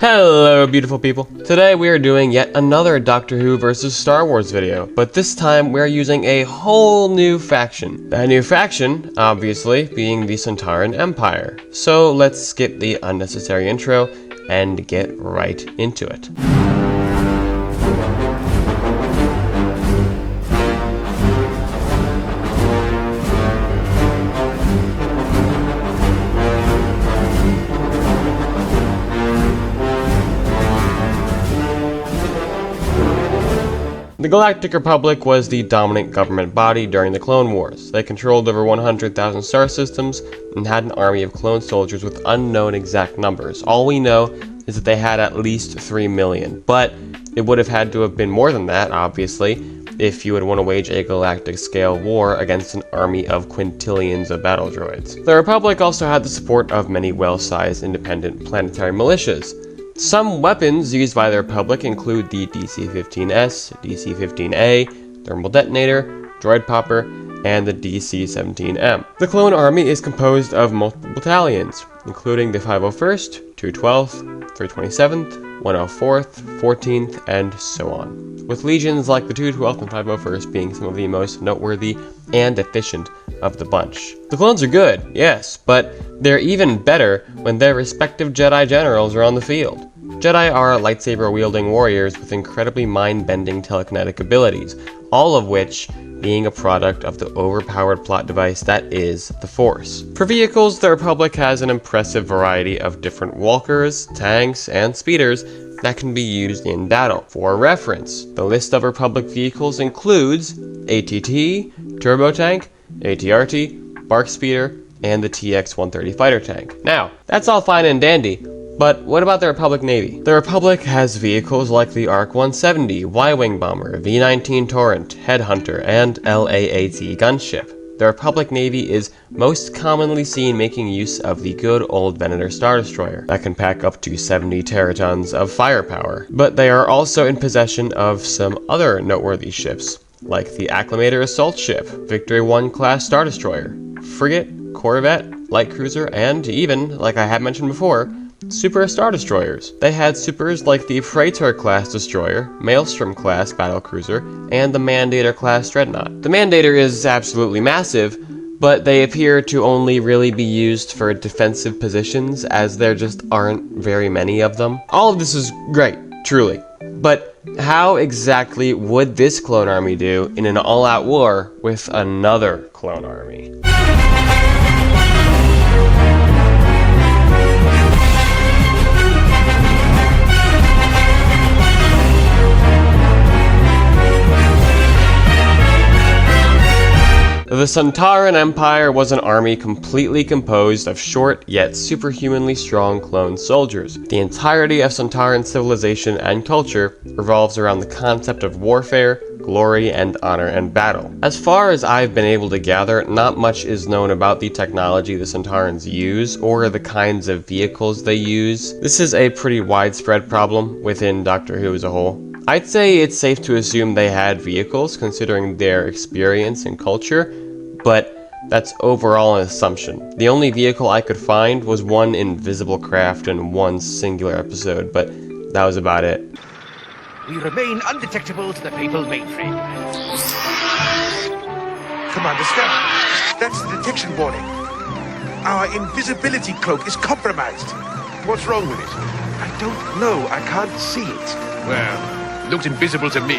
Hello beautiful people. Today we are doing yet another Doctor Who vs Star Wars video, but this time we are using a whole new faction. That new faction, obviously, being the Sontaran Empire. So let's skip the unnecessary intro and get right into it. The Galactic Republic was the dominant government body during the Clone Wars. They controlled over 100,000 star systems and had an army of clone soldiers with unknown exact numbers. All we know is that they had at least 3 million, but it would have had to have been more than that, obviously, if you would want to wage a galactic-scale war against an army of quintillions of battle droids. The Republic also had the support of many well-sized independent planetary militias. Some weapons used by the Republic include the DC-15S, DC-15A, Thermal Detonator, Droid Popper, and the DC-17M. The Clone Army is composed of multiple battalions, including the 501st, 212th, 327th, 104th, 14th, and so on, with legions like the 212th and 501st being some of the most noteworthy and efficient of the bunch. The clones are good, yes, but they're even better when their respective Jedi generals are on the field. Jedi are lightsaber-wielding warriors with incredibly mind-bending telekinetic abilities, all of which being a product of the overpowered plot device that is the Force. For vehicles, the Republic has an impressive variety of different walkers, tanks, and speeders that can be used in battle. For reference, the list of Republic vehicles includes ATT, Turbo Tank, ATRT, Bark Speeder, and the TX-130 fighter tank. Now, that's all fine and dandy, but what about the Republic Navy? The Republic has vehicles like the ARC-170, Y-Wing Bomber, V-19 Torrent, Headhunter, and LAAT gunship. The Republic Navy is most commonly seen making use of the good old Venator Star Destroyer that can pack up to 70 teratons of firepower. But they are also in possession of some other noteworthy ships, like the Acclamator Assault Ship, Victory 1 class Star Destroyer, Frigate, Corvette, Light Cruiser, and even, like I have mentioned before, Super Star Destroyers. They had supers like the Praetor class destroyer, Maelstrom class battlecruiser, and the Mandator class dreadnought. The Mandator is absolutely massive, but they appear to only really be used for defensive positions as there just aren't very many of them. All of this is great, truly. But how exactly would this clone army do in an all-out war with another clone army? The Sontaran Empire was an army completely composed of short yet superhumanly strong clone soldiers. The entirety of Sontaran civilization and culture revolves around the concept of warfare, glory, and honor and battle. As far as I've been able to gather, not much is known about the technology the Sontarans use or the kinds of vehicles they use. This is a pretty widespread problem within Doctor Who as a whole. I'd say it's safe to assume they had vehicles considering their experience and culture, but that's overall an assumption. The only vehicle I could find was one invisible craft in one singular episode, but that was about it. We remain undetectable to the Papal mainframe. Commander Stan, that's the detection warning. Our invisibility cloak is compromised. What's wrong with it? I don't know. I can't see it. Well, it looks invisible to me.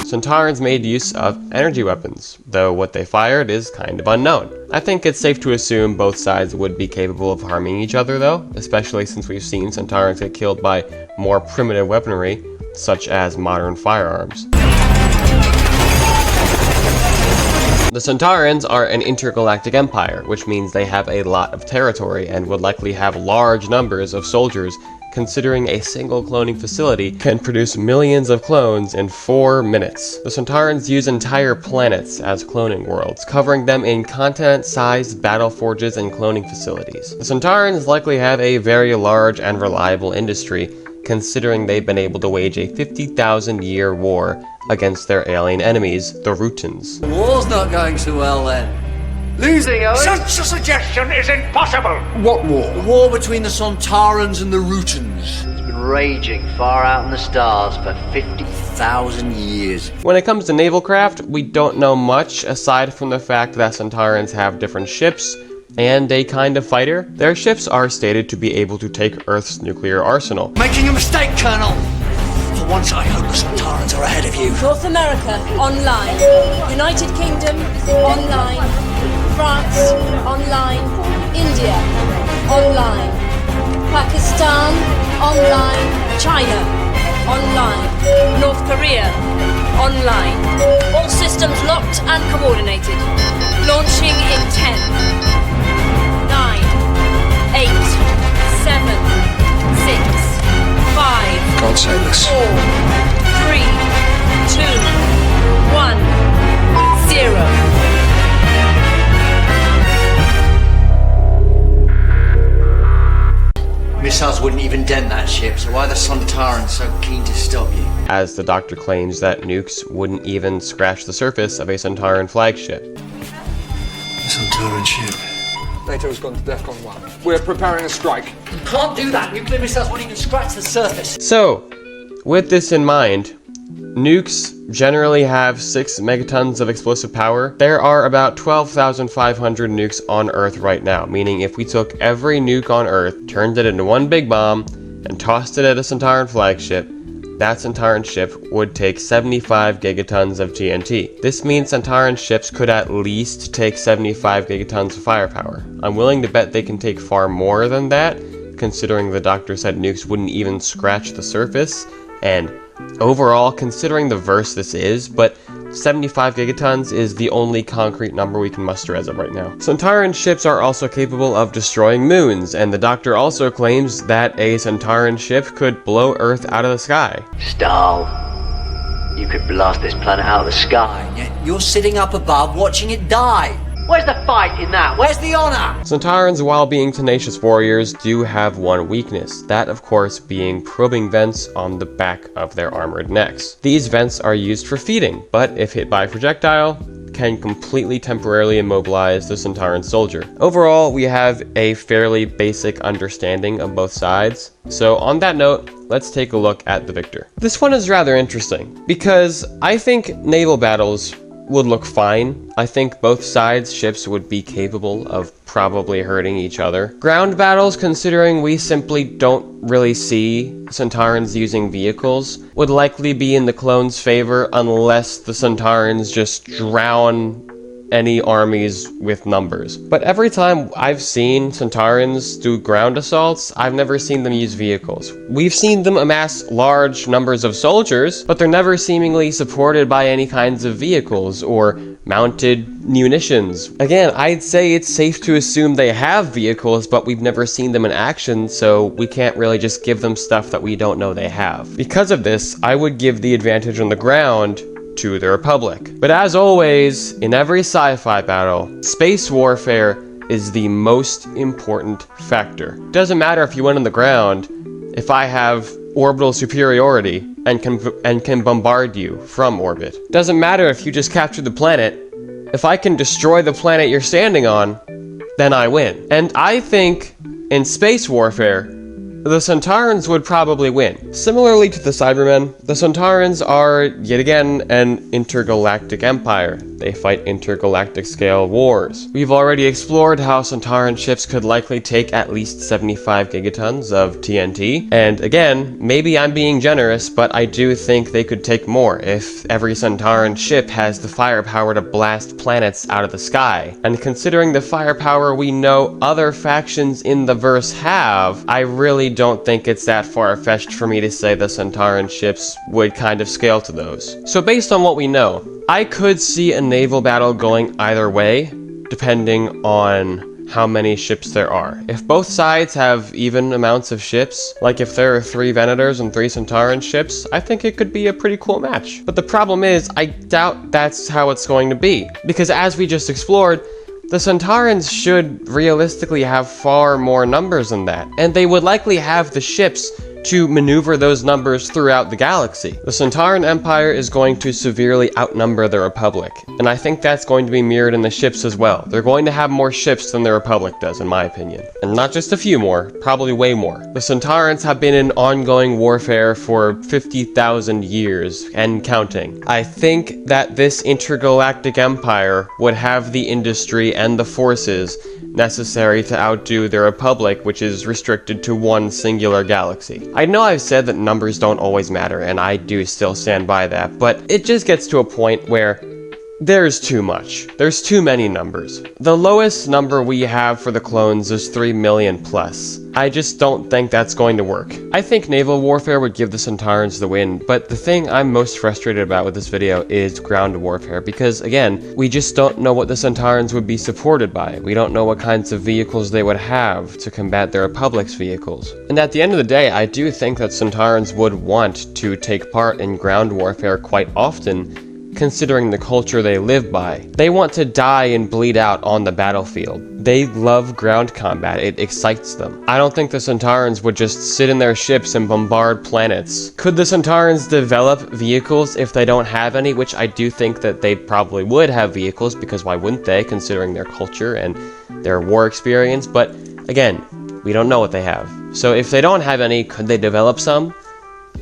Sontarans made use of energy weapons, though what they fired is kind of unknown. I think it's safe to assume both sides would be capable of harming each other though, especially since we've seen Sontarans get killed by more primitive weaponry, such as modern firearms. The Sontarans are an intergalactic empire, which means they have a lot of territory and would likely have large numbers of soldiers, considering a single cloning facility can produce millions of clones in 4 minutes. The Sontarans use entire planets as cloning worlds, covering them in continent-sized battle forges and cloning facilities. The Sontarans likely have a very large and reliable industry, considering they've been able to wage a 50,000-year war against their alien enemies, the Rootans. The war's not going so well then. Losing, Owen? Such a suggestion is impossible! What war? The war between the Sontarans and the Rutans. It's been raging far out in the stars for 50,000 years. When it comes to naval craft, we don't know much aside from the fact that Sontarans have different ships and a kind of fighter. Their ships are stated to be able to take Earth's nuclear arsenal. Making a mistake, Colonel. For once, I hope the Sontarans are ahead of you. North America, online. United Kingdom, online. France, online. India, online. Pakistan, online. China, online. North Korea, online. All systems locked and coordinated. Launching in 10, 9, 8, 7, 6, 5, God save us. 4, 3, 2, 1, 0. Missiles wouldn't even dent that ship, so why are the Sontarans so keen to stop you? As the Doctor claims that nukes wouldn't even scratch the surface of a Sontaran flagship. The Sontaran ship. NATO's gone to DEFCON 1. We're preparing a strike. You can't do that! Nuclear missiles wouldn't even scratch the surface! So, with this in mind, nukes generally have 6 megatons of explosive power. There are about 12,500 nukes on Earth right now, meaning if we took every nuke on Earth, turned it into one big bomb, and tossed it at a Sontaran flagship, that Sontaran ship would take 75 gigatons of TNT. This means Sontaran ships could at least take 75 gigatons of firepower. I'm willing to bet they can take far more than that, considering the Doctor said nukes wouldn't even scratch the surface, and overall, considering the verse this is, but 75 gigatons is the only concrete number we can muster as of right now. Sontaran ships are also capable of destroying moons, and the Doctor also claims that a Sontaran ship could blow Earth out of the sky. Stahl, you could blast this planet out of the sky. And yet you're sitting up above watching it die! Where's the fight in that? Where's the honor? Sontarans, while being tenacious warriors, do have one weakness, that of course being probing vents on the back of their armored necks. These vents are used for feeding, but if hit by a projectile, can completely temporarily immobilize the Sontaran soldier. Overall, we have a fairly basic understanding of both sides. So on that note, let's take a look at the victor. This one is rather interesting, because I think naval battles would look fine. I think both sides' ships would be capable of probably hurting each other. Ground battles, considering we simply don't really see Sontarans using vehicles, would likely be in the clones' favor unless the Sontarans just drown any armies with numbers. But every time I've seen Sontarans do ground assaults, I've never seen them use vehicles. We've seen them amass large numbers of soldiers, but they're never seemingly supported by any kinds of vehicles or mounted munitions. Again, I'd say it's safe to assume they have vehicles, but we've never seen them in action, so we can't really just give them stuff that we don't know they have. Because of this, I would give the advantage on the ground to the Republic. But as always, in every sci-fi battle, space warfare is the most important factor. Doesn't matter if you win on the ground, if I have orbital superiority and can bombard you from orbit. Doesn't matter if you just capture the planet, if I can destroy the planet you're standing on, then I win. And I think in space warfare, the Sontarans would probably win. Similarly to the Cybermen, the Sontarans are, yet again, an intergalactic empire. They fight intergalactic scale wars. We've already explored how Sontaran ships could likely take at least 75 gigatons of TNT. And again, maybe I'm being generous, but I do think they could take more if every Sontaran ship has the firepower to blast planets out of the sky. And considering the firepower we know other factions in the verse have, I really don't think it's that far-fetched for me to say the Sontaran ships would kind of scale to those. So based on what we know, I could see a naval battle going either way, depending on how many ships there are. If both sides have even amounts of ships, like if there are 3 Venators and 3 Sontaran ships, I think it could be a pretty cool match. But the problem is, I doubt that's how it's going to be, because as we just explored, the Sontarans should realistically have far more numbers than that, and they would likely have the ships to maneuver those numbers throughout the galaxy. The Sontaran Empire is going to severely outnumber the Republic, and I think that's going to be mirrored in the ships as well. They're going to have more ships than the Republic does, in my opinion. And not just a few more, probably way more. The Sontarans have been in ongoing warfare for 50,000 years, and counting. I think that this intergalactic empire would have the industry and the forces necessary to outdo the Republic, which is restricted to one singular galaxy. I know I've said that numbers don't always matter, and I do still stand by that, but it just gets to a point where there's too much. There's too many numbers. The lowest number we have for the clones is 3 million plus. I just don't think that's going to work. I think naval warfare would give the Sontarans the win, but the thing I'm most frustrated about with this video is ground warfare, because again, we just don't know what the Sontarans would be supported by. We don't know what kinds of vehicles they would have to combat the Republic's vehicles. And at the end of the day, I do think that Sontarans would want to take part in ground warfare quite often, considering the culture they live by. They want to die and bleed out on the battlefield. They love ground combat, it excites them. I don't think the Sontarans would just sit in their ships and bombard planets. Could the Sontarans develop vehicles if they don't have any? Which I do think that they probably would have vehicles, because why wouldn't they, considering their culture and their war experience? But again, we don't know what they have. So if they don't have any, could they develop some?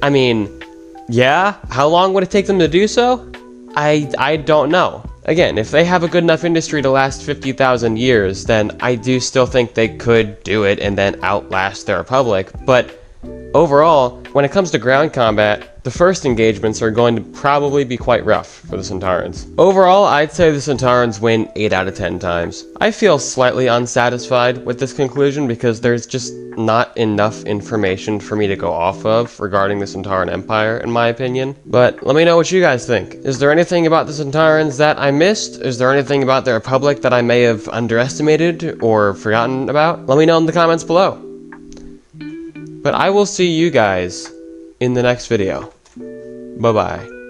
I mean, yeah, how long would it take them to do so? I don't know. Again, if they have a good enough industry to last 50,000 years, then I do still think they could do it and then outlast the Republic. But overall, when it comes to ground combat, the first engagements are going to probably be quite rough for the Sontarans. Overall, I'd say the Sontarans win 8 out of 10 times. I feel slightly unsatisfied with this conclusion because there's just not enough information for me to go off of regarding the Sontaran Empire, in my opinion. But let me know what you guys think. Is there anything about the Sontarans that I missed? Is there anything about the Republic that I may have underestimated or forgotten about? Let me know in the comments below. But I will see you guys in the next video. Bye-bye.